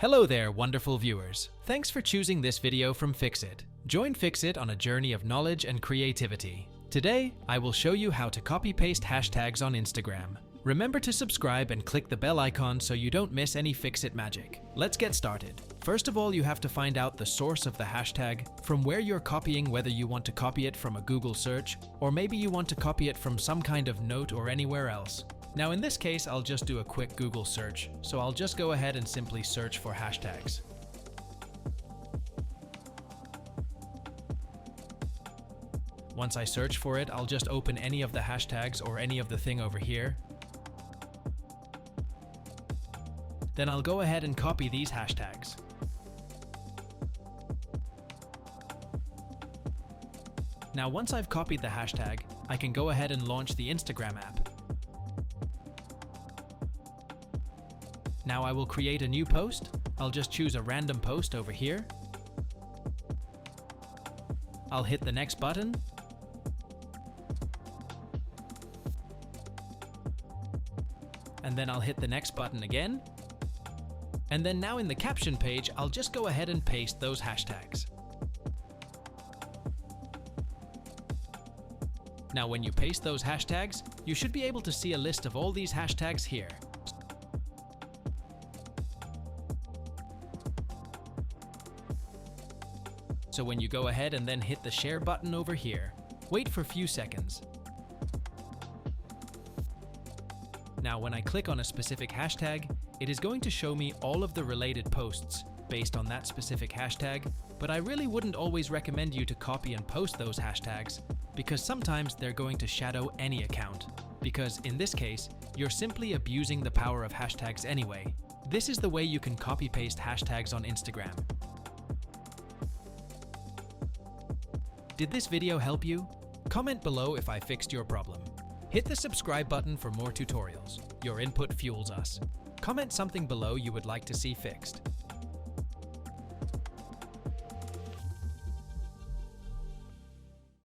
Hello there, wonderful viewers. Thanks for choosing this video from Fixit. Join Fixit on a journey of knowledge and creativity. Today, I will show you how to copy-paste hashtags on Instagram. Remember to subscribe and click the bell icon so you don't miss any Fixit magic. Let's get started. First of all, you have to find out the source of the hashtag, from where you're copying, whether you want to copy it from a Google search, or maybe you want to copy it from some kind of note or anywhere else. Now in this case, I'll just do a quick Google search, so I'll just go ahead and simply search for hashtags. Once I search for it, I'll just open any of the hashtags or any of the thing over here. Then I'll go ahead and copy these hashtags. Now once I've copied the hashtag, I can go ahead and launch the Instagram app. Now I will create a new post. I'll just choose a random post over here. I'll hit the next button. And then I'll hit the next button again. And then now in the caption page, I'll just go ahead and paste those hashtags. Now when you paste those hashtags, you should be able to see a list of all these hashtags here. So when you go ahead and then hit the share button over here, wait for a few seconds. Now when I click on a specific hashtag, it is going to show me all of the related posts based on that specific hashtag, but I really wouldn't always recommend you to copy and post those hashtags because sometimes they're going to shadow any account. Because in this case, you're simply abusing the power of hashtags anyway. This is the way you can copy-paste hashtags on Instagram. Did this video help you? Comment below if I fixed your problem. Hit the subscribe button for more tutorials. Your input fuels us. Comment something below you would like to see fixed.